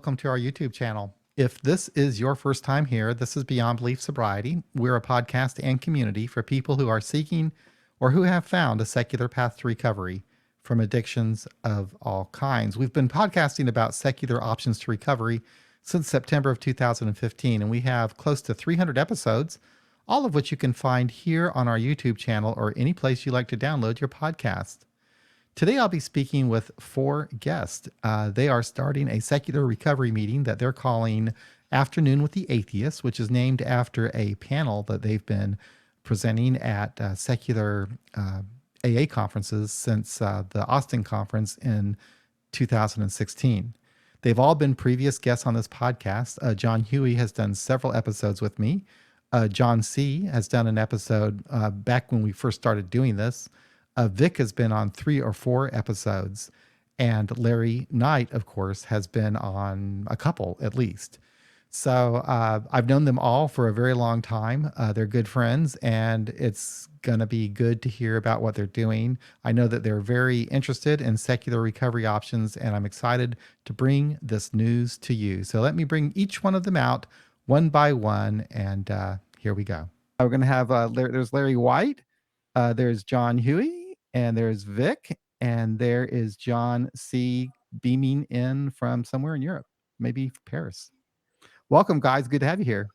welcome to our YouTube channel. If this is your first time here, this is Beyond Belief Sobriety. We're a podcast and community for people who are seeking or who have found a secular path to recovery from addictions of all kinds. We've been podcasting about secular options to recovery since September of 2015, and we have close to 300 episodes, all of which you can find here on our YouTube channel or any place you like to download your podcast. Today, I'll be speaking with 4 guests. They are starting a secular recovery meeting that they're calling Afternoon with the Atheists, which is named after a panel that they've been presenting at secular AA conferences since the Austin conference in 2016. They've all been previous guests on this podcast. John Huey has done several episodes with me. John C. has done an episode back when we first started doing this. Vick has been on 3 or 4 episodes, and Larry Knight, of course, has been on a couple at least. So I've known them all for a very long time. They're good friends, and it's going to be good to hear about what they're doing. I know that they're very interested in secular recovery options, and I'm excited to bring this news to you. So let me bring each one of them out one by one, and here we go. We're going to have, there's Larry White, there's John Huey, and there's Vic, and there is John C. beaming in from somewhere in Europe, maybe Paris. Welcome, guys. Good to have you here.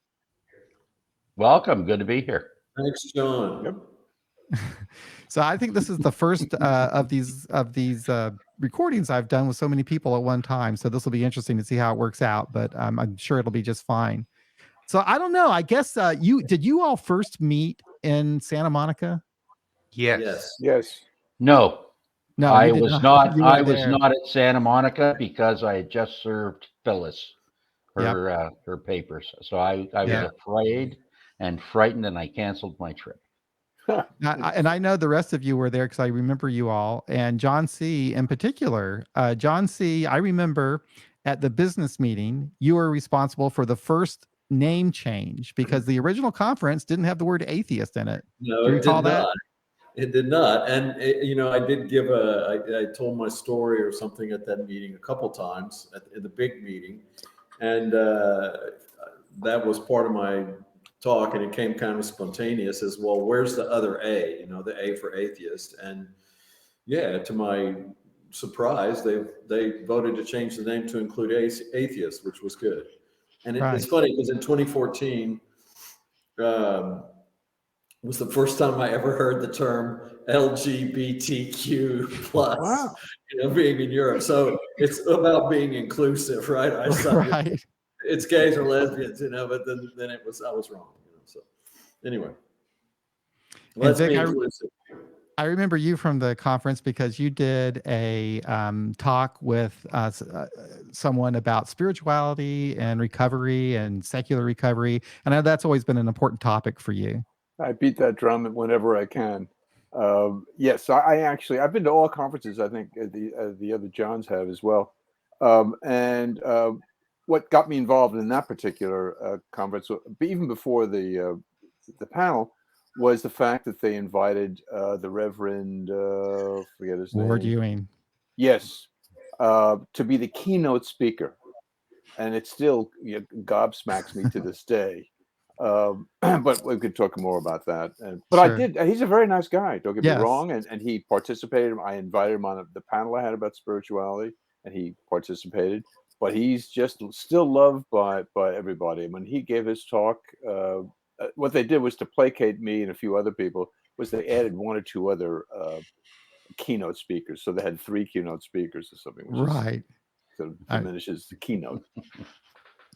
Welcome. Good to be here. Thanks, John. Yep. So I think this is the first of these recordings I've done with so many people at one time. So this will be interesting to see how it works out, but I'm sure it'll be just fine. So I don't know. I guess did you all first meet in Santa Monica? Yes. No, I was not. I was there. not at Santa Monica because I had just served Phyllis her papers. So I was afraid and frightened, and I canceled my trip. And I know the rest of you were there because I remember you all, and John C. in particular. John C., I remember at the business meeting, you were responsible for the first name change because the original conference didn't have the word atheist in it. No, Do you recall that? It did not. And, I did give I told my story or something at that meeting a couple times in the big meeting. And that was part of my talk. And it came kind of spontaneous as well. Where's the other A, the A for atheist? And to my surprise, they voted to change the name to include atheist, which was good. And it's funny because in 2014, was the first time I ever heard the term LGBTQ plus, wow. Being in Europe. So it's about being inclusive, right? Right. It's gays or lesbians, but then I was wrong. So anyway, let's be inclusive. I remember you from the conference because you did a talk with someone about spirituality and recovery and secular recovery. And I know that's always been an important topic for you. I beat that drum whenever I can. Yes, I've been to all conferences. I think the other Johns have as well. And what got me involved in that particular conference, even before the panel, was the fact that they invited the Reverend, forget his name. Ward Ewing. Yes, to be the keynote speaker, and it still gobsmacks me to this day. But we could talk more about that. But sure. I did. He's a very nice guy. Don't get me wrong. And he participated. I invited him on the panel I had about spirituality, and he participated. But he's just still loved by everybody. When he gave his talk, what they did was to placate me and a few other people. Was they added 1 or 2 other keynote speakers, so they had 3 keynote speakers or something. Which right. So diminishes the keynote.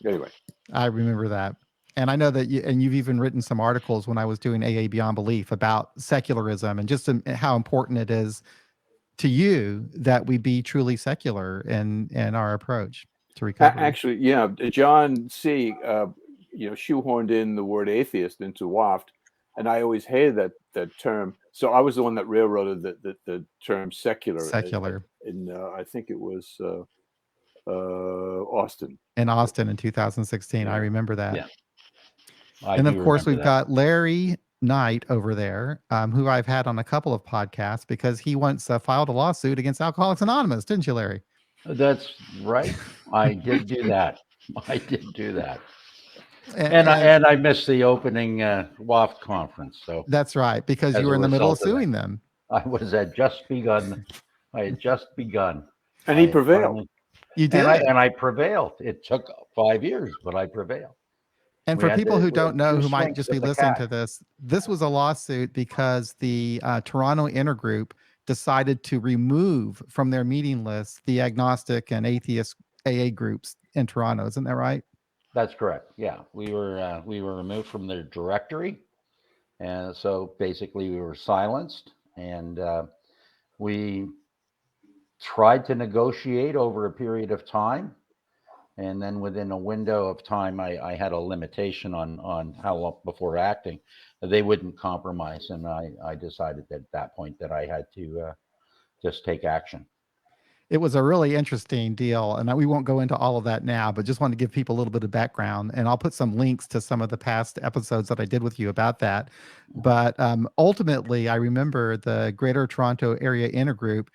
Anyway, I remember that. And I know that you've even written some articles when I was doing AA Beyond Belief about secularism and just how important it is to you that we be truly secular in our approach to recovery. Actually, John C. Shoehorned in the word atheist into WAFT, and I always hated that term. So I was the one that railroaded the term secular. In I think it was Austin. In Austin in 2016, I remember that. Yeah. And of course, we've got Larry Knight over there, who I've had on a couple of podcasts because he once filed a lawsuit against Alcoholics Anonymous, didn't you, Larry? That's right. I did do that. I did do that. And And I missed the opening WAFT conference. So that's right, because as you a were in the middle of result of that, suing them. I had just begun. I had just begun. And I he had prevailed. finally- You did. and I prevailed. It took 5 years, but I prevailed. And We for had people who we had don't know, 2 who might swings just with be the listening cat. to this was a lawsuit because the Toronto Intergroup decided to remove from their meeting list the agnostic and atheist AA groups in Toronto. Isn't that right? That's correct. Yeah, we were removed from their directory, and so basically we were silenced. And we tried to negotiate over a period of time, and then within a window of time, I had a limitation on how long before acting. They wouldn't compromise, and I decided at that point that I had to just take action. It was a really interesting deal, and we won't go into all of that now, but just want to give people a little bit of background, and I'll put some links to some of the past episodes that I did with you about that. But ultimately, I remember the Greater Toronto Area Intergroup,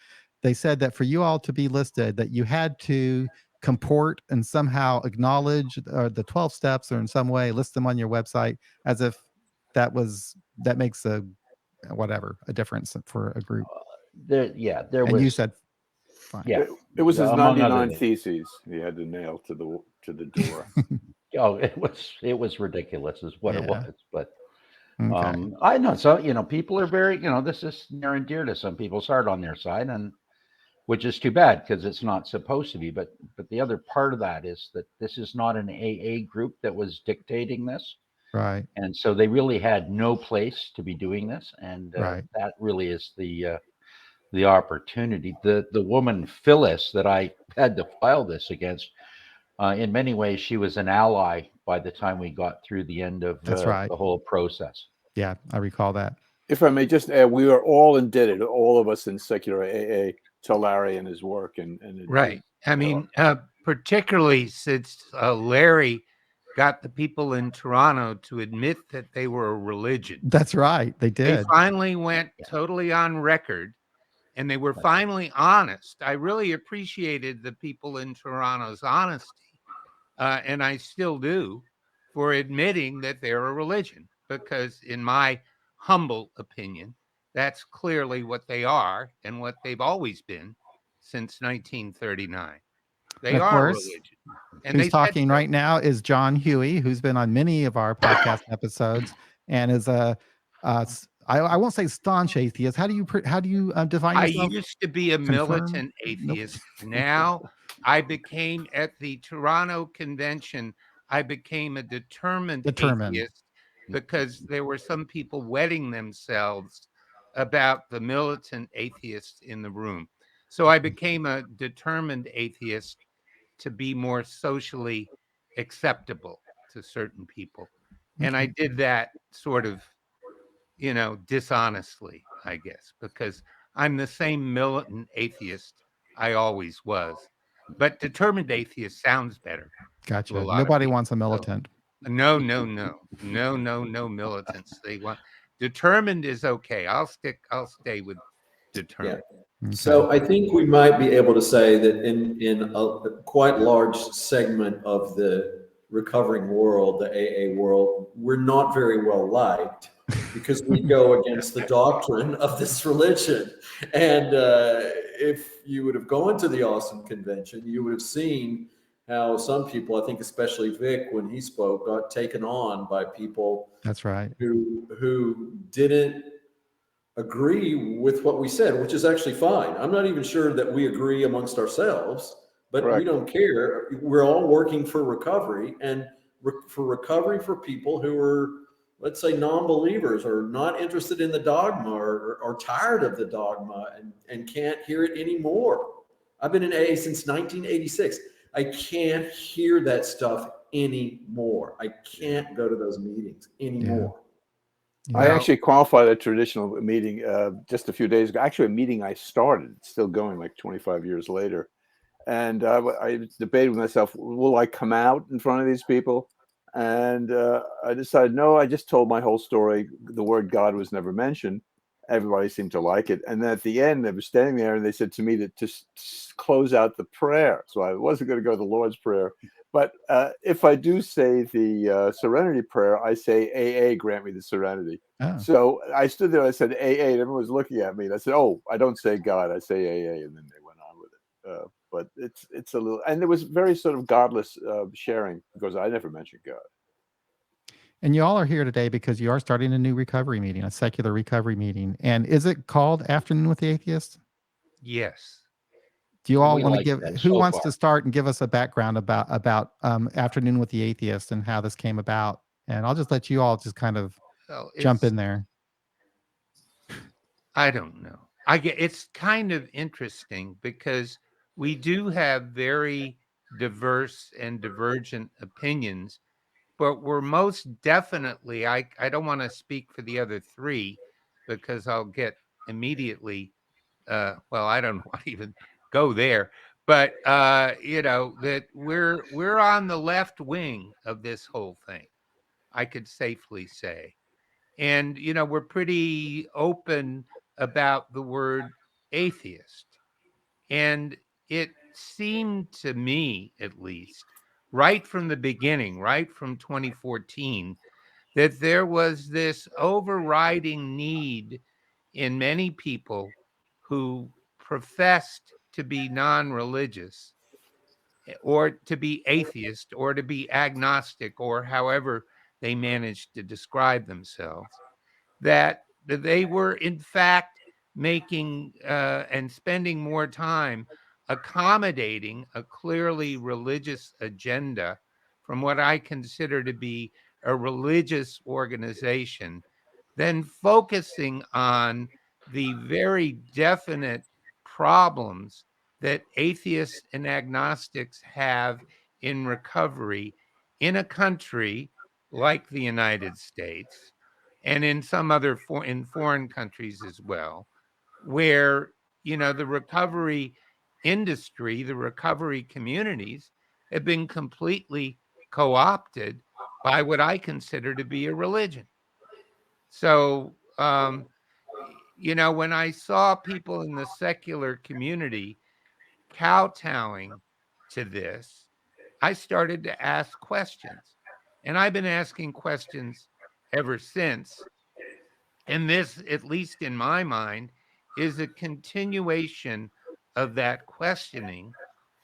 they said that for you all to be listed, that you had to comport and somehow acknowledge the 12 steps, or in some way list them on your website, as if that makes a difference for a group. There And was you said fine. It was his among other 99 things. theses he had to nail to the door. Oh, it was ridiculous, is what it Yeah. was. But Okay. I know, so people are very, this is near and dear to some people's heart on their side, and which is too bad because it's not supposed to be. But the other part of that is that this is not an AA group that was dictating this, Right. and so they really had no place to be doing this, and Right. that really is the opportunity. The woman Phyllis that I had to file this against, in many ways, she was an ally by the time we got through the end of That's right. the whole process. Yeah, I recall that. If I may just add, we are all indebted, all of us in secular AA, to Larry and his work. And right. I mean, particularly since Larry got the people in Toronto to admit that they were a religion. That's right. They They did. finally went totally on record, and they were finally honest. I really appreciated the people in Toronto's honesty, and I still do, for admitting that they're a religion, because in my humble opinion, that's clearly what they are and what they've always been since 1939. They And of are a course, religion. And who's they said talking so. right now is John Huey, who's been on many of our podcast episodes and is I won't say staunch atheist. How do you define I yourself? used to be a militant atheist. Now I became, at the Toronto convention, I became a determined atheist, because there were some people wetting themselves about the militant atheists in the room. So I became a determined atheist to be more socially acceptable to certain people. And I did that sort of, dishonestly, I guess, because I'm the same militant atheist I always was. But determined atheist sounds better to a Gotcha. lot of Nobody people. wants a militant. No militants. They want determined is okay. I'll stay with determined. Yeah. So I think we might be able to say that in a quite large segment of the recovering world, the AA world, we're not very well liked because we go against the doctrine of this religion. And if you would have gone to the Austin convention, you would have seen how some people, I think especially Vick, when he spoke, got taken on by people. That's right. Who didn't agree with what we said, which is actually fine. I'm not even sure that we agree amongst ourselves, but Correct. We don't care. We're all working for recovery, and for recovery for people who are, let's say, non-believers or not interested in the dogma, or tired of the dogma and can't hear it anymore. I've been in AA since 1986. I can't hear that stuff anymore. I can't go to those meetings anymore. Yeah. I actually qualified a traditional meeting just a few days ago. Actually, a meeting I started, it's still going like 25 years later. And I debated with myself, will I come out in front of these people? And I decided, no, I just told my whole story. The word God was never mentioned. everybody seemed to like it. And then at the end, they were standing there and they said to me to close out the prayer. So I wasn't going to go the Lord's Prayer. But if I do say the Serenity Prayer, I say, AA, grant me the serenity. Oh. So I stood there, I said, AA, and everyone was looking at me. And I said, oh, I don't say God, I say AA. And then they went on with it. But it's a little, and it was very sort of godless sharing, because I never mentioned God. And you all are here today because you are starting a new recovery meeting, a secular recovery meeting. And is it called Afternoon with the Atheist? Yes. Do you all We want to like give, that who so wants far. to start and give us a background about Afternoon with the Atheist and how this came about? And I'll just let you all just kind of Well, jump in there. I don't know. It's kind of interesting because we do have very diverse and divergent opinions, but we're most definitely, I don't want to speak for the other three because I'll get immediately, well, I don't want to even go there, but that we're on the left wing of this whole thing, I could safely say. And, we're pretty open about the word atheist. And it seemed to me, at least, right from the beginning, right from 2014, that there was this overriding need in many people who professed to be non-religious or to be atheist or to be agnostic or however they managed to describe themselves, that they were in fact making and spending more time accommodating a clearly religious agenda from what I consider to be a religious organization than focusing on the very definite problems that atheists and agnostics have in recovery in a country like the United States and in some other in foreign countries as well, where the recovery industry, the recovery communities have been completely co-opted by what I consider to be a religion. So when I saw people in the secular community kowtowing to this, I started to ask questions. And I've been asking questions ever since. And this, at least in my mind, is a continuation of that questioning,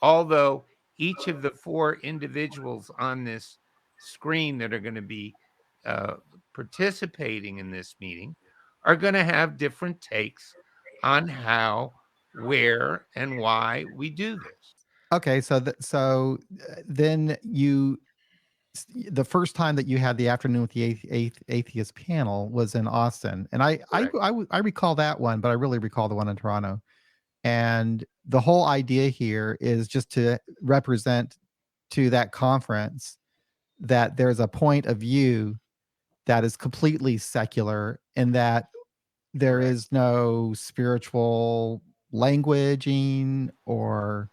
although each of the four individuals on this screen that are going to be participating in this meeting are going to have different takes on how, where, and why we do this. Okay, so then the first time that you had the Afternoon with the Atheist panel was in Austin, and I recall that one, but I really recall the one in Toronto. And the whole idea here is just to represent to that conference that there's a point of view that is completely secular and that there is no spiritual languaging or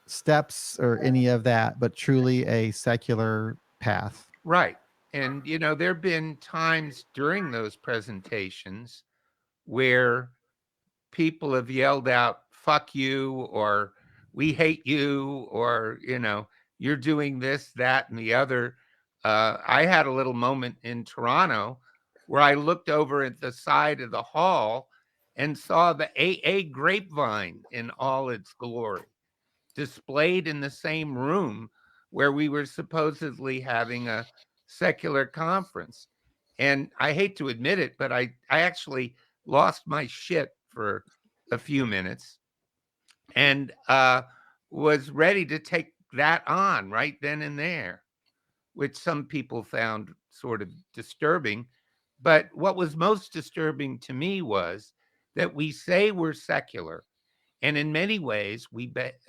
steps or any of that, but truly a secular path. Right. And, there have been times during those presentations where people have yelled out, fuck you, or we hate you, or, you're doing this, that, and the other. I had a little moment in Toronto where I looked over at the side of the hall and saw the AA grapevine in all its glory displayed in the same room where we were supposedly having a secular conference. And I hate to admit it, but I actually lost my shit for a few minutes and was ready to take that on right then and there, which some people found sort of disturbing. But what was most disturbing to me was that we say we're secular, and in many ways,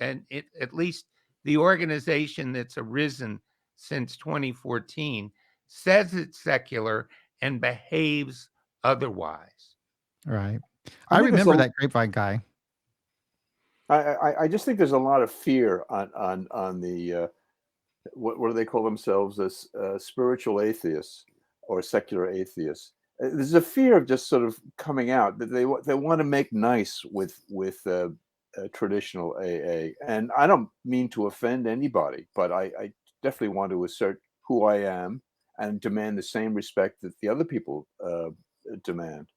at least the organization that's arisen since 2014 says it's secular and behaves otherwise. Right. I remember that grapevine guy. I just think there's a lot of fear on the what do they call themselves as spiritual atheists or secular atheists, there's a fear of just sort of coming out, that they want to make nice with traditional AA. And I don't mean to offend anybody, but I definitely want to assert who I am and demand the same respect that the other people demand.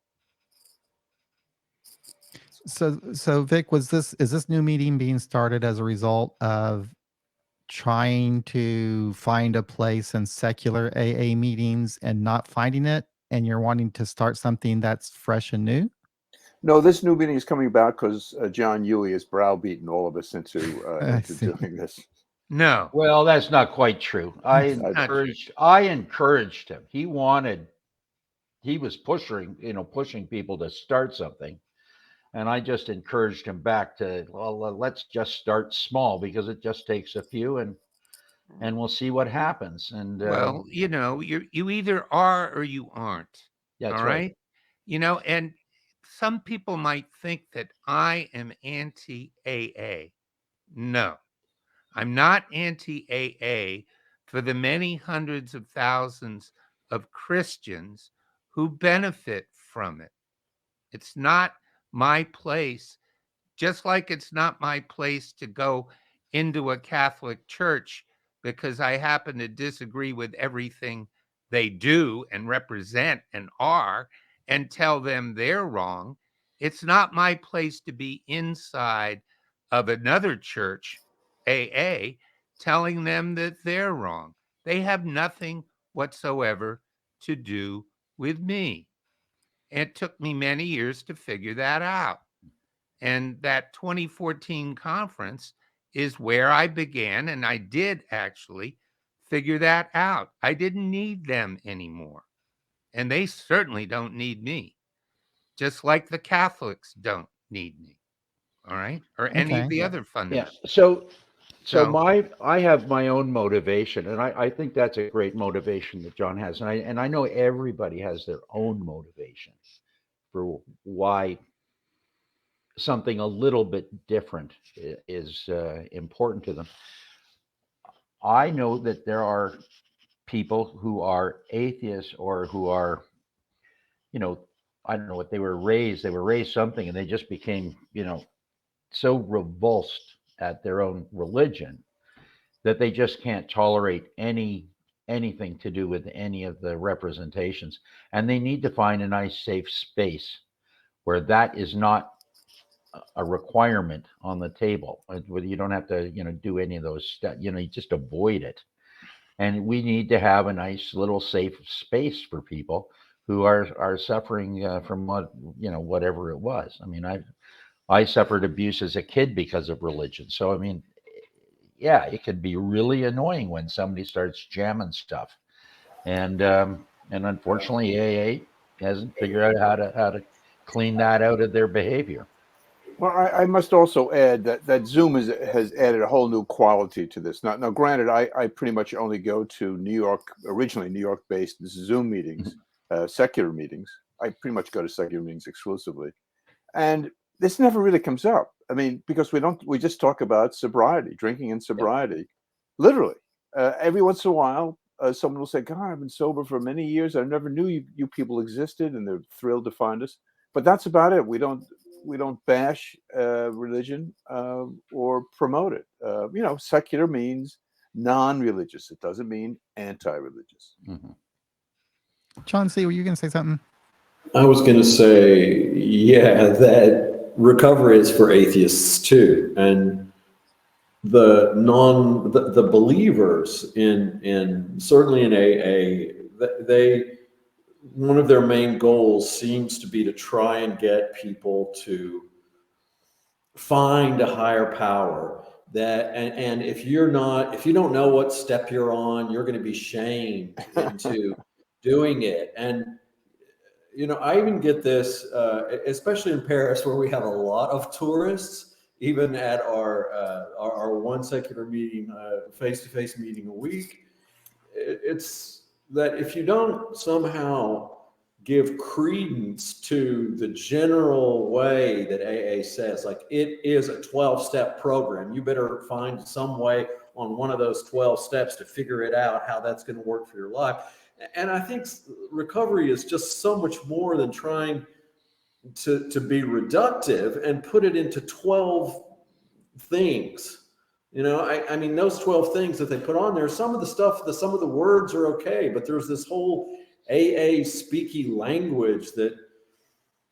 So Vic, is this new meeting being started as a result of trying to find a place in secular AA meetings and not finding it, and you're wanting to start something that's fresh and new? No, this new meeting is coming about because John Huey has browbeaten all of us into doing this. No. Well, that's not quite true. I encouraged him. He was pushing people to start something. And I just encouraged him back to, well, let's just start small, because it just takes a few, and we'll see what happens. And well, you either are or you aren't. That's all right. And some people might think that I am anti-AA. No, I'm not anti-AA for the many hundreds of thousands of Christians who benefit from it. It's not my place, just like it's not my place to go into a Catholic church because I happen to disagree with everything they do and represent and are, and tell them they're wrong. It's not my place to be inside of another church, AA, telling them that they're wrong. They have nothing whatsoever to do with me. It took me many years to figure that out. And that 2014 conference is where I began, and I did actually figure that out. I didn't need them anymore, and they certainly don't need me, just like the Catholics don't need me. All right, or any of the other fundamentals. Yeah. So I have my own motivation, and I think that's a great motivation that John has, and I know everybody has their own motivation for why something a little bit different is important to them. I know that there are people who are atheists, or who are, I don't know what they were raised. They were raised something, and they just became, so revulsed at their own religion that they just can't tolerate anything to do with any of the representations, and they need to find a nice safe space where that is not a requirement on the table, where you don't have to do any of those steps. You just avoid it. And we need to have a nice little safe space for people who are suffering from whatever it was. I mean, I suffered abuse as a kid because of religion. So I mean, yeah, it could be really annoying when somebody starts jamming stuff, and unfortunately, AA hasn't figured out how to clean that out of their behavior. Well, I must also add that Zoom has added a whole new quality to this. Now, granted, I pretty much only go to originally New York-based Zoom meetings, secular meetings. I pretty much go to secular meetings exclusively, and this never really comes up. I mean, because we just talk about sobriety, drinking and sobriety, literally. Every once in a while, someone will say, "God, I've been sober for many years. I never knew you people existed," and they're thrilled to find us. But that's about it. We don't bash religion or promote it. Secular means non-religious. It doesn't mean anti-religious. Mm-hmm. John C., were you going to say something? I was going to say, yeah, that recovery is for atheists too, and the believers in certainly in AA, one of their main goals seems to be to try and get people to find a higher power and if you don't know what step you're on, you're going to be shamed into doing it. And I even get this, especially in Paris, where we have a lot of tourists, even at our one secular meeting, face-to-face meeting a week. It's that if you don't somehow give credence to the general way that AA says, like it is a 12-step program, you better find some way on one of those 12 steps to figure it out, how that's going to work for your life. And I think recovery is just so much more than trying to be reductive and put it into 12 things. I mean, those 12 things that they put on there, some of the stuff, some of the words are okay, but there's this whole AA speaky language that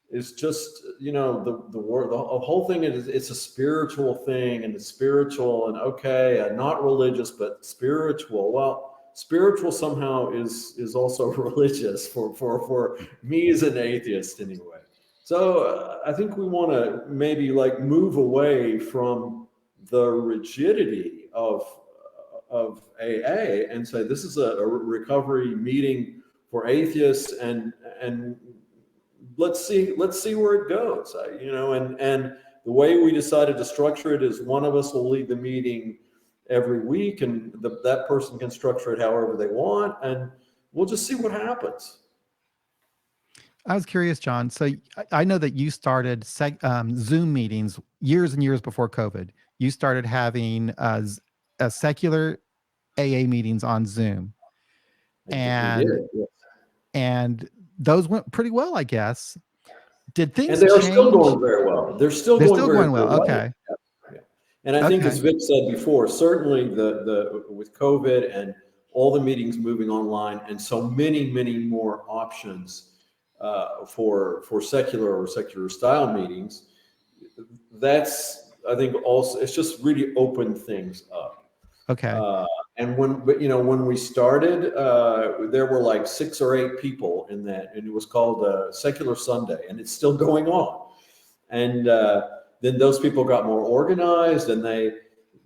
is just, the word, the whole thing is, it's a spiritual thing, and it's spiritual, and okay, not religious, but spiritual. Well, spiritual somehow is also religious for me as an atheist anyway. So I think we want to maybe move away from the rigidity of AA and say this is a recovery meeting for atheists, and let's see where it goes. And the way we decided to structure it is one of us will lead the meeting every week, and that person can structure it however they want, and we'll just see what happens. I was curious, John. So I know that you started Zoom meetings years and years before COVID. You started having a secular AA meetings on Zoom, and those went pretty well, I guess. Did things and they're change? Still going very well. They're still going well. Okay. Yeah. And I think, as Vic said before, certainly the with COVID and all the meetings moving online, and so many more options for secular or secular style meetings, that's, I think, also, it's just really opened things up. Okay. And when we started, there were 6 or 8 people in that, and it was called Secular Sunday, and it's still going on. And then those people got more organized, and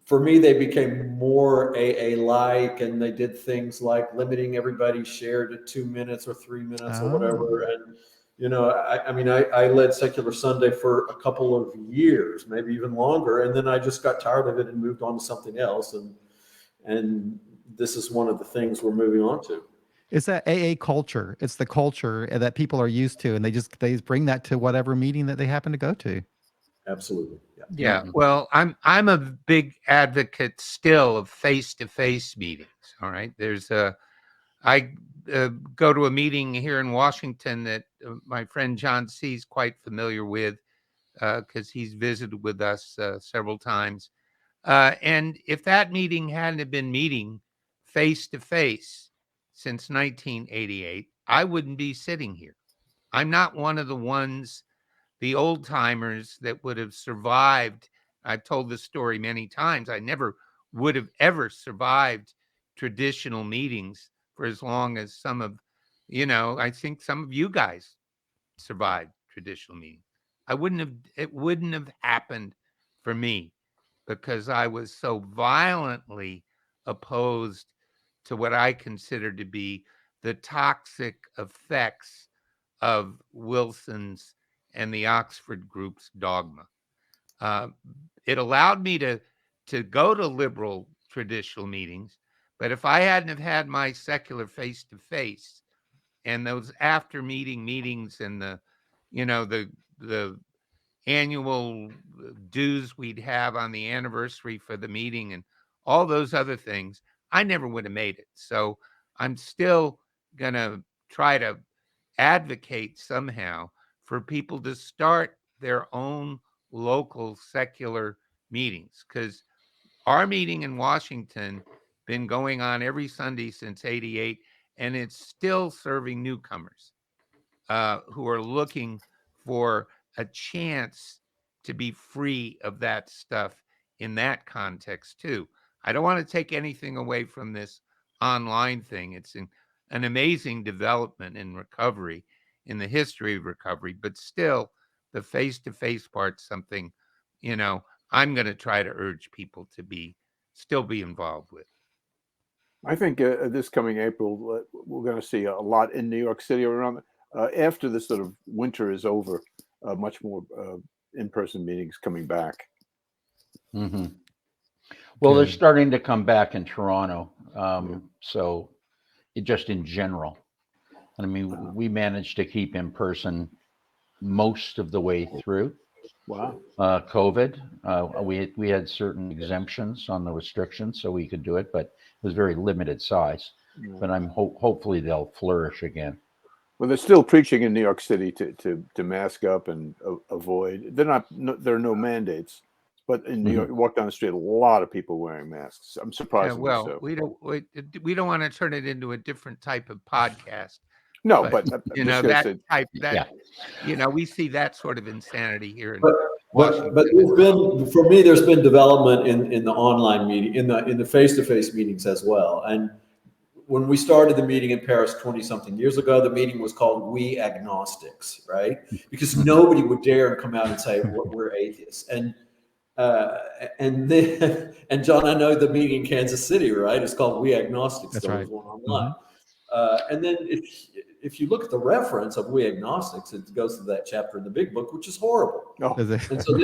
for me, they became more AA-like, and they did things like limiting everybody's share to 2 minutes or 3 minutes or whatever. And I led Secular Sunday for a couple of years, maybe even longer, and then I just got tired of it and moved on to something else. And this is one of the things we're moving on to. It's that AA culture. It's the culture that people are used to, and they bring that to whatever meeting that they happen to go to. Absolutely. Yeah. Well, I'm a big advocate still of face-to-face meetings. All right. I go to a meeting here in Washington that my friend John C. is quite familiar with because he's visited with us several times. And if that meeting hadn't been meeting face-to-face since 1988, I wouldn't be sitting here. I'm not one of the old timers that would have survived. I've told this story many times. I never would have ever survived traditional meetings for as long as I think some of you guys survived traditional meetings. It wouldn't have happened for me because I was so violently opposed to what I consider to be the toxic effects of Wilson's and the Oxford group's dogma. It allowed me to go to liberal traditional meetings, but if I hadn't have had my secular face-to-face and those after meetings and the annual dues we'd have on the anniversary for the meeting and all those other things, I never would have made it. So I'm still going to try to advocate somehow for people to start their own local secular meetings, because our meeting in Washington been going on every Sunday since '88, and it's still serving newcomers who are looking for a chance to be free of that stuff in that context too. I don't want to take anything away from this online thing. It's an amazing development in recovery, in the history of recovery, but still the face-to-face part's something, I'm going to try to urge people to still be involved with. I think this coming April, we're going to see a lot in New York City around after this sort of winter is over, much more in-person meetings coming back. Mm-hmm. Well, they're starting to come back in Toronto. So just in general, I mean, we managed to keep in person most of the way through. Wow. COVID. We had certain exemptions on the restrictions, so we could do it, but it was very limited size. but I'm hopefully they'll flourish again. Well, they're still preaching in New York City to mask up and avoid. There are no mandates, but in New York, you walk down the street, a lot of people wearing masks. I'm surprised. Well, we don't want to turn it into a different type of podcast. No, but you know that type that you know we see that sort of insanity here in Washington. But for me, there's been development in the online meeting, in the face-to-face meetings as well. And when we started the meeting in Paris 20-something years ago, the meeting was called We Agnostics, right? Because nobody would dare come out and say we're atheists. And John, I know the meeting in Kansas City, right? It's called We Agnostics. That's right. One online. And then if you look at the reference of We Agnostics, it goes to that chapter in the Big Book, which is horrible. And so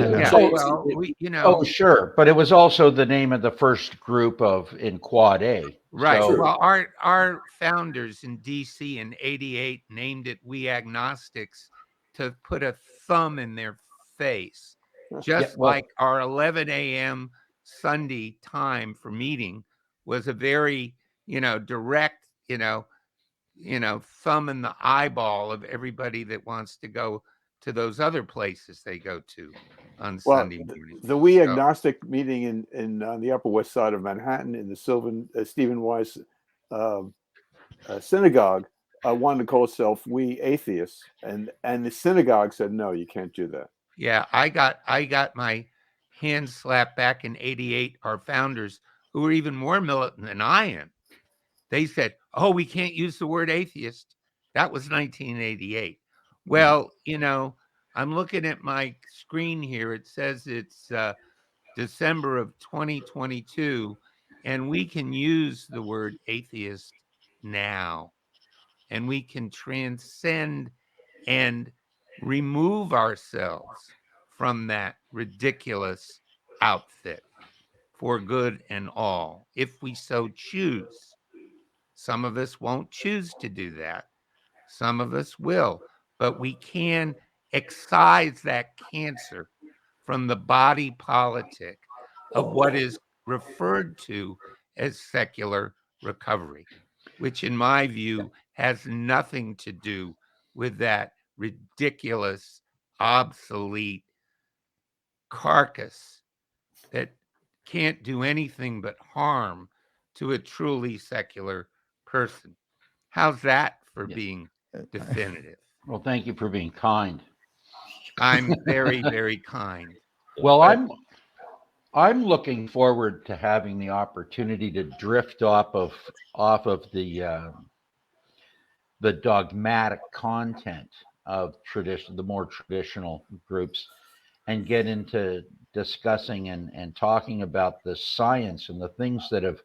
oh, sure, but it was also the name of the first group in Quad A. Right. So, well, our founders in D.C. in '88 named it We Agnostics to put a thumb in their face, just like our 11 a.m. Sunday time for meeting was a very, direct, thumb in the eyeball of everybody that wants to go to those other places they go to on Sunday morning. The We Agnostic meeting on the Upper West Side of Manhattan in the Stephen Wise synagogue wanted to call itself We Atheists, and the synagogue said, no, you can't do that. Yeah, I got my hand slapped back in '88. Our founders, who were even more militant than I am, they said, oh, we can't use the word atheist. That was 1988. Well, I'm looking at my screen here. It says it's December of 2022, and we can use the word atheist now, and we can transcend and remove ourselves from that ridiculous outfit for good and all, if we so choose. Some of us won't choose to do that. Some of us will, but we can excise that cancer from the body politic of what is referred to as secular recovery, which in my view has nothing to do with that ridiculous, obsolete carcass that can't do anything but harm to a truly secular person. How's that for being definitive? Well, thank you for being kind. I'm very, very kind. Well, I'm looking forward to having the opportunity to drift off of the dogmatic content of the more traditional groups, and get into discussing and talking about the science and the things that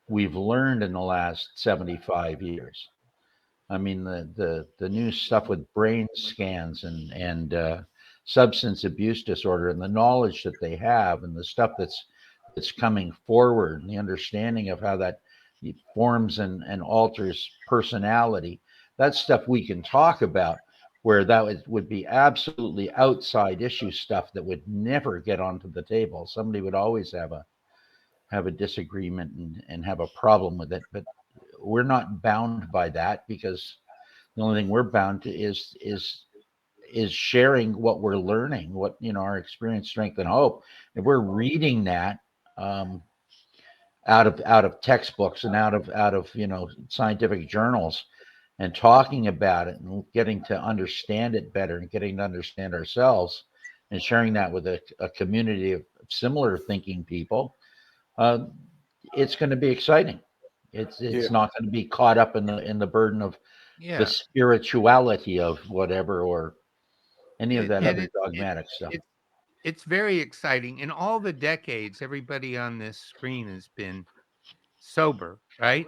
we've learned in the last 75 years. I mean, the new stuff with brain scans and substance abuse disorder, and the knowledge that they have, and the stuff that's coming forward, and the understanding of how that forms and alters personality. That's stuff we can talk about, where that would be absolutely outside issue stuff that would never get onto the table. Somebody would always have a disagreement and have a problem with it, but we're not bound by that, because the only thing we're bound to is sharing what we're learning, what our experience, strength, and hope. If we're reading that out of textbooks and out of scientific journals, and talking about it and getting to understand it better, and getting to understand ourselves, and sharing that with a community of similar thinking people, it's going to be exciting. It's not going to be caught up in the burden of the spirituality of whatever, or any of that other dogmatic stuff. It's very exciting. In all the decades, everybody on this screen has been sober, right?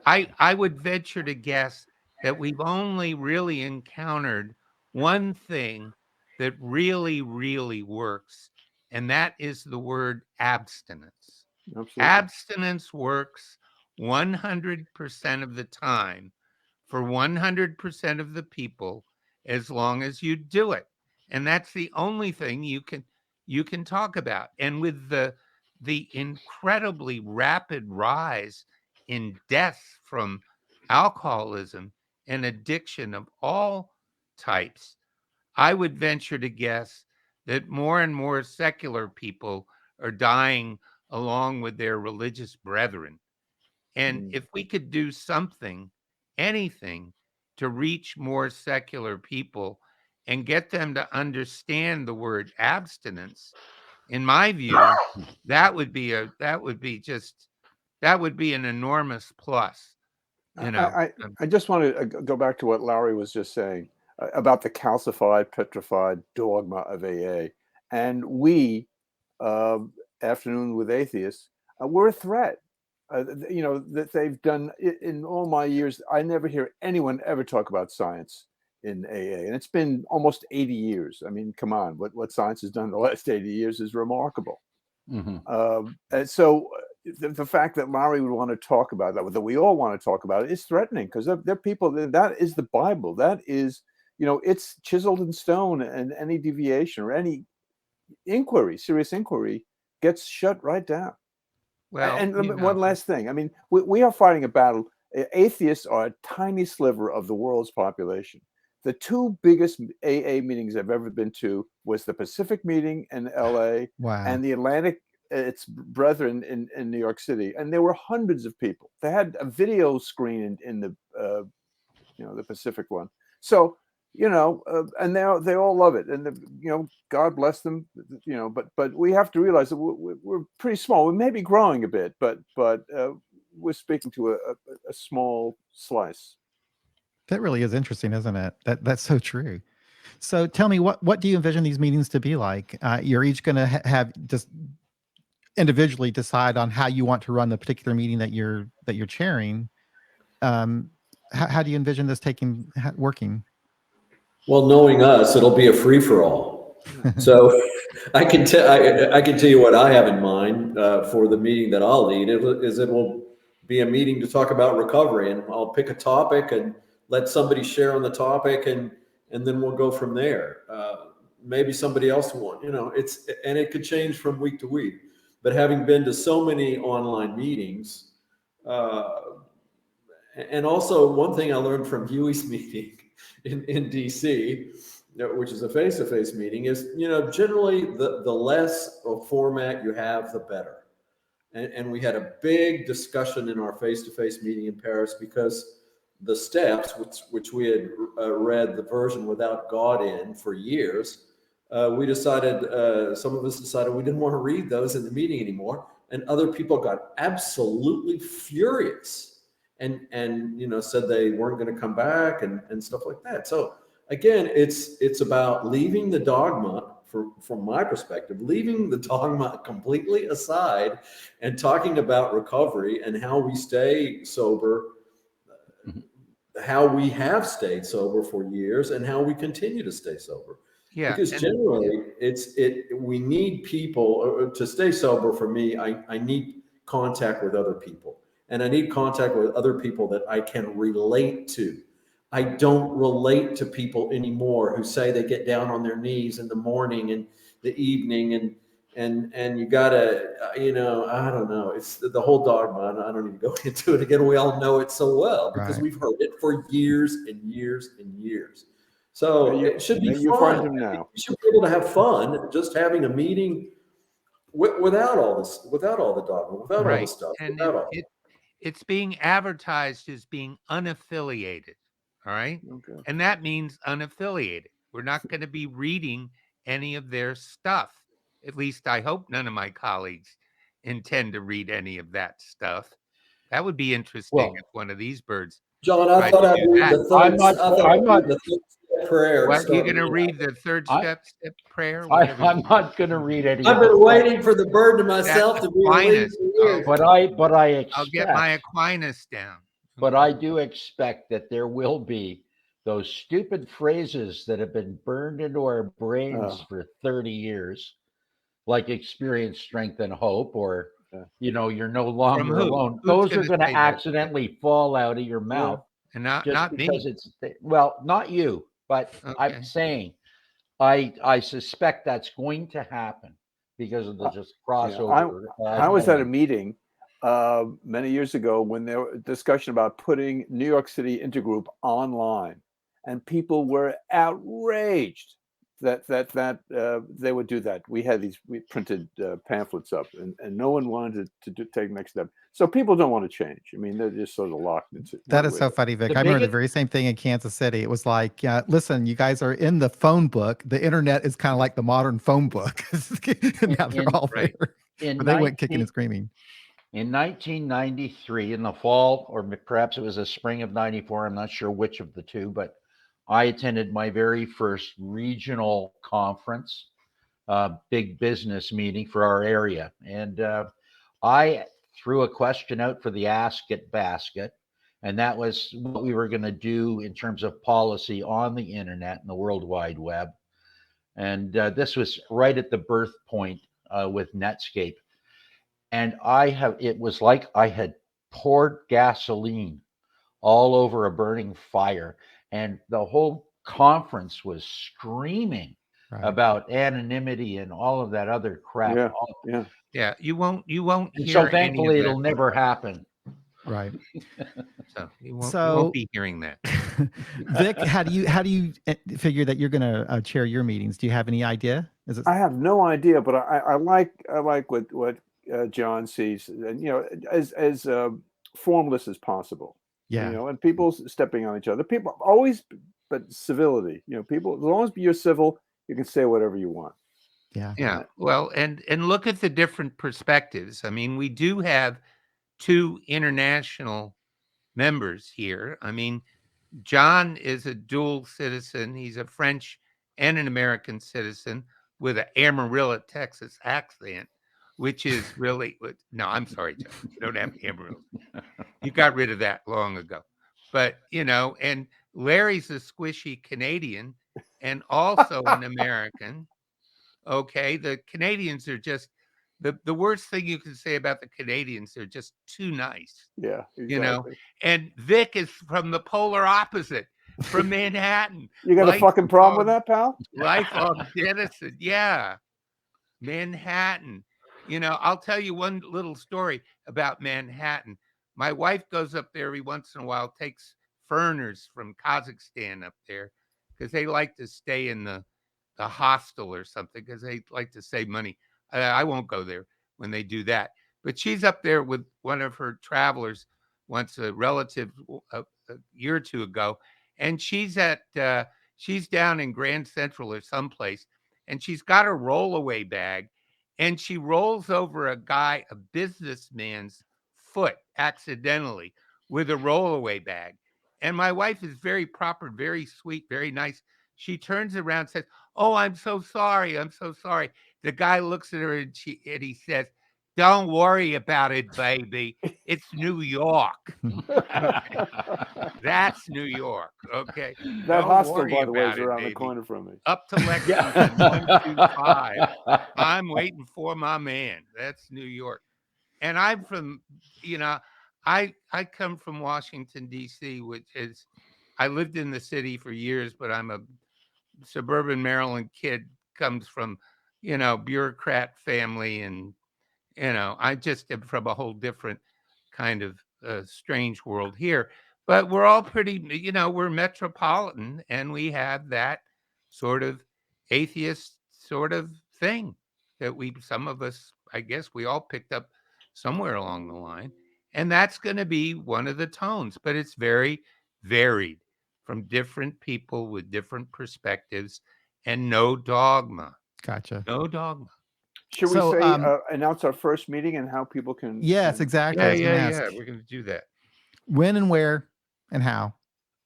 I would venture to guess that we've only really encountered one thing that really, really works, and that is the word abstinence. Absolutely. Abstinence works 100% of the time for 100% of the people, as long as you do it. And that's the only thing you can talk about. And with the incredibly rapid rise in deaths from alcoholism and addiction of all types, I would venture to guess that more and more secular people are dying along with their religious brethren. And if we could do something, anything, to reach more secular people and get them to understand the word abstinence, in my view, that would be an enormous plus. I just want to go back to what Larry was just saying about the calcified, petrified dogma of AA. And we, Afternoon with Atheists, we're a threat. That they've done in all my years. I never hear anyone ever talk about science in AA, and it's been almost 80 years. I mean, come on, what science has done in the last 80 years is remarkable. And so the fact that Larry would want to talk about that we all want to talk about it, is threatening, because they're people that is the Bible. That is, it's chiseled in stone, and any deviation or any serious inquiry, gets shut right down. Well, and one last thing. I mean, we are fighting a battle. Atheists are a tiny sliver of the world's population. The two biggest AA meetings I've ever been to was the Pacific meeting in LA and the Atlantic, its brethren in New York City. And there were hundreds of people. They had a video screen in the, the Pacific one. So, and they all love it. And, God bless them, but we have to realize that we're pretty small. We may be growing a bit, but we're speaking to a small slice. That really is interesting, isn't it? That's so true. So tell me, what do you envision these meetings to be like? You're each going to have just individually decide on how you want to run the particular meeting that you're chairing. How do you envision this working? Well, knowing us, it'll be a free for all. So I can tell you what I have in mind for the meeting that I'll lead. It will be a meeting to talk about recovery, and I'll pick a topic and let somebody share on the topic, and then we'll go from there. Maybe somebody else will, and it could change from week to week. But having been to so many online meetings, and also one thing I learned from Huey's meeting in D.C., which is a face-to-face meeting, is, generally the less of format you have, the better. And we had a big discussion in our face-to-face meeting in Paris, because the steps, which we had read the version without God in for years, we decided, some of us decided we didn't want to read those in the meeting anymore. And other people got absolutely furious and said they weren't going to come back and stuff like that. So again, it's about leaving the dogma, from my perspective, leaving the dogma completely aside and talking about recovery and how we stay sober, how we have stayed sober for years, and how we continue to stay sober. Yeah, because generally we need people to stay sober. For me, I need contact with other people, and I need contact with other people that I can relate to. I don't relate to people anymore who say they get down on their knees in the morning and the evening, and you gotta, I don't know. It's the whole dogma. I don't need to go into it again. We all know it so well because we've heard it for years and years and years. So it should be fun. You should be able to have fun just having a meeting without all this, without all the dogma, without all the stuff. And it's being advertised as being unaffiliated. All right. Okay. And that means unaffiliated. We're not going to be reading any of their stuff. At least I hope none of my colleagues intend to read any of that stuff. That would be interesting if one of these birds. John, I thought I'd read the third prayer. What, you're going to read the third step prayer? I'm not going to read any. I've been waiting for the bird to myself to read it. But I expect, I'll get my Aquinas down. But I do expect that there will be those stupid phrases that have been burned into our brains for 30 years, like experience, strength, and hope, or, you're no longer alone. Those are going to accidentally fall out of your mouth. And not me. Not you, but I'm saying I suspect that's going to happen because of the just crossover. I was at a meeting many years ago when there was discussion about putting New York City Intergroup online, and people were outraged that they would do that. We printed pamphlets up, and no one wanted to take the next step. So people don't want to change. I mean, they're just sort of locked into. That is so funny, Vic. I remember the very same thing in Kansas City. It was like, listen, you guys are in the phone book. The internet is kind of like the modern phone book. Now they're all there. But they went kicking and screaming. In 1993, in the fall, or perhaps it was the spring of 94, I'm not sure which of the two, but I attended my very first regional conference, big business meeting for our area. And I threw a question out for the Ask It basket. And that was what we were going to do in terms of policy on the internet and the World Wide Web. And this was right at the birth point with Netscape. And it was like I had poured gasoline all over a burning fire. And the whole conference was screaming about anonymity and all of that other crap. Yeah. You won't and hear so thankfully it'll never happen. Right. So you won't be hearing that. Vic, how do you figure that you're going to chair your meetings? Do you have any idea? I have no idea, but I like what John sees, and as formless as possible. Yeah. And people stepping on each other. People always, but civility. People, as long as you're civil, you can say whatever you want. Yeah. Yeah. Well, and look at the different perspectives. I mean, we do have 2 international members here. I mean, John is a dual citizen. He's a French and an American citizen with an Amarillo, Texas accent, which is really, no, I'm sorry, John. You don't have Amarillo. You got rid of that long ago. But, and Larry's a squishy Canadian and also an American. Okay. The Canadians are just, the worst thing you can say about the Canadians, they're just too nice. Yeah, exactly. And Vic is from the polar opposite, from Manhattan. You got a fucking problem with that, pal? Lifelong Denison. Yeah. Manhattan. I'll tell you one little story about Manhattan. My wife goes up there every once in a while, takes foreigners from Kazakhstan up there because they like to stay in the hostel or something because they like to save money. I won't go there when they do that. But she's up there with one of her travelers once, a relative, a year or two ago. And she's down in Grand Central or someplace. And she's got a rollaway bag. And she rolls over a businessman's foot accidentally with a rollaway bag. And my wife is very proper, very sweet, very nice. She turns around and says, "Oh, I'm so sorry. I'm so sorry." The guy looks at her and he says, "Don't worry about it, baby. It's New York." That's New York. Okay. That hostel, by the way, is around the corner from me. Up to Lexington, 125. I'm waiting for my man. That's New York. And I'm from, I come from Washington, D.C., which is, I lived in the city for years, but I'm a suburban Maryland kid, comes from, bureaucrat family. And, I just am from a whole different kind of strange world here. But we're all pretty, we're metropolitan, and we have that sort of atheist sort of thing that some of us, I guess we all picked up somewhere along the line. And that's going to be one of the tones, but it's very varied from different people with different perspectives and no dogma. Gotcha. No dogma. Should we say announce our first meeting and how people can? Yes, exactly. Yeah. We're going to do that. When and where and how?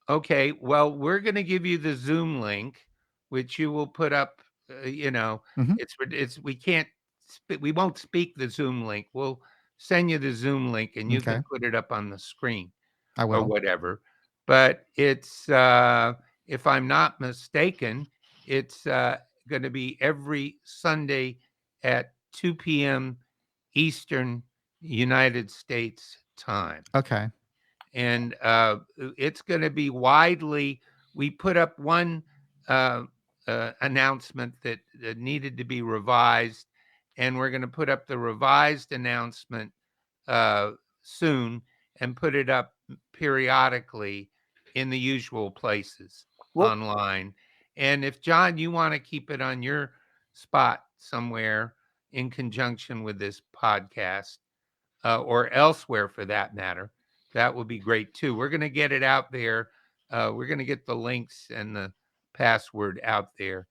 Okay. Well, we're going to give you the Zoom link, which you will put up. We won't speak the Zoom link. We'll send you the Zoom link, and you can put it up on the screen. I will. Or whatever. But it's, if I'm not mistaken, it's going to be every Sunday at 2 p.m. Eastern United States time. Okay. And it's going to be widely. We put up one announcement that needed to be revised, and we're going to put up the revised announcement soon and put it up periodically in the usual places online. And if, John, you want to keep it on your spot somewhere in conjunction with this podcast, or elsewhere for that matter, that would be great too. We're going to get it out there. We're going to get the links and the password out there.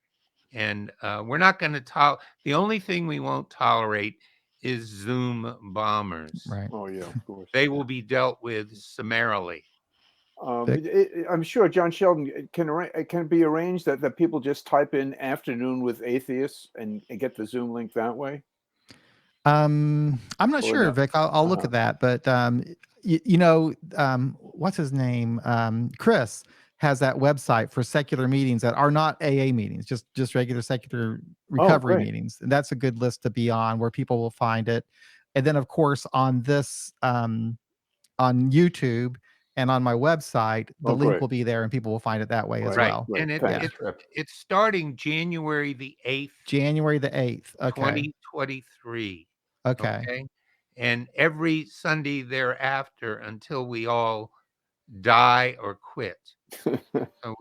And we're not going to the only thing we won't tolerate is Zoom bombers. Right. Oh, yeah, of course. They will be dealt with summarily. I'm sure, John Sheldon, can it be arranged that people just type in "afternoon with atheists" and get the Zoom link that way? I'm not sure, no? Vic. I'll look at that. But what's his name? Chris has that website for secular meetings that are not AA meetings, just regular secular recovery meetings. And that's a good list to be on, where people will find it. And then, of course, on this on YouTube and on my website, the link will be there, and people will find it that way as well. And it's starting January the 8th. January the 8th. Okay. 2023. Okay. And every Sunday thereafter until we all die or quit. So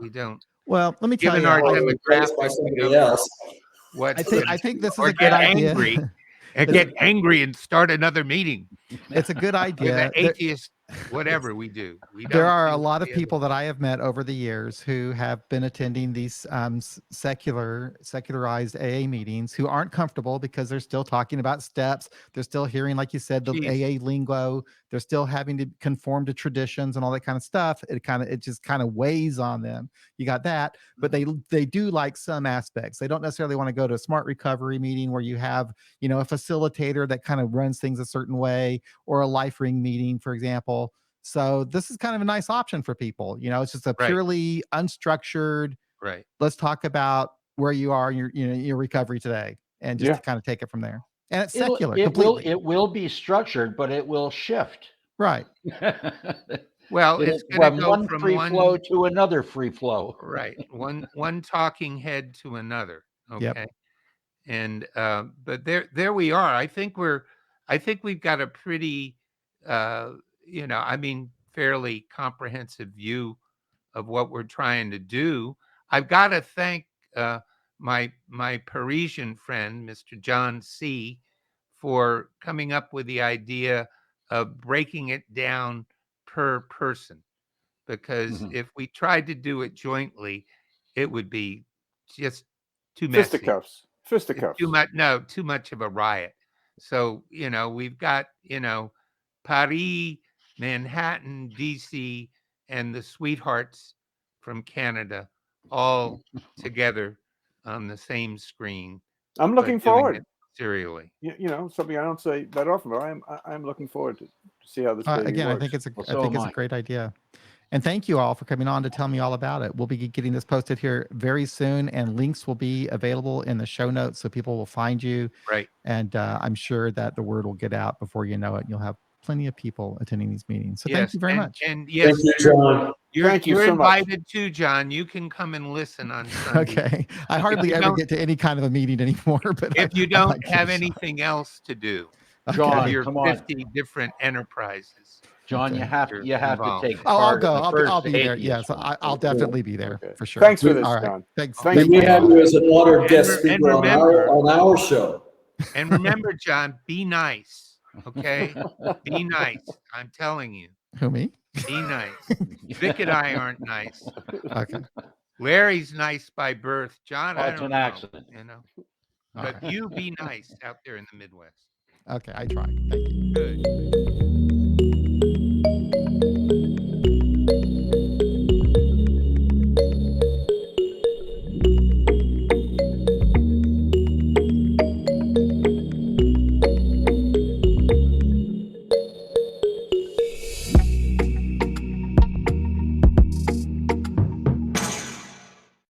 we don't. Well, let me tell you, our demographics, I think this is a good idea. And get angry and start another meeting. It's a good idea. The atheist, whatever we do. There are a lot of people that I have met over the years who have been attending these secularized AA meetings who aren't comfortable because they're still talking about steps. They're still hearing, like you said, the AA lingo. They're still having to conform to traditions and all that kind of stuff. It just kind of weighs on them. You got that, but they do like some aspects. They don't necessarily want to go to a smart recovery meeting where you have, a facilitator that kind of runs things a certain way, or a life ring meeting, for example. So this is kind of a nice option for people. It's just a purely unstructured. Right. Let's talk about where you are in your recovery today, and just to kind of take it from there. And it's secular. It will be structured, but it will shift. Right. Well, it's going to go one from free flow to another free flow. Right. One talking head to another. Okay. Yep. And but there we are. I think we've got a pretty fairly comprehensive view of what we're trying to do. I've got to thank my Parisian friend, Mr. John C., for coming up with the idea of breaking it down per person, because if we tried to do it jointly, it would be just too messy. Fisticuffs. Too much of a riot. So, we've got, Paris, Manhattan, D.C., and the sweethearts from Canada all together on the same screen. I'm looking forward. Serially. Something I don't say that often, but I'm looking forward to see how this again works. I think it's a great idea. And thank you all for coming on to tell me all about it. We'll be getting this posted here very soon, and links will be available in the show notes, so people will find you. Right. And I'm sure that the word will get out before you know it. You'll have plenty of people attending these meetings. So thank you very much. And yes, thank you, John. You're invited too, John. You can come and listen on Sunday. Okay. I hardly ever get to any kind of a meeting anymore. But if you don't have anything else to do, John, your come on. 50 different enterprises. John, you have to take part. I'll go. I'll be there. Yes, I'll definitely be there for sure. Thanks for this, all right. John. Thanks. We may have you as an honored guest speaker on our show. And remember, John, be nice. Okay, be nice. I'm telling you. Who, me? Be nice. Vic and I aren't nice. Okay. Larry's nice by birth. John, I don't know. An accident. But you be nice out there in the Midwest. Okay, I try. Thank you.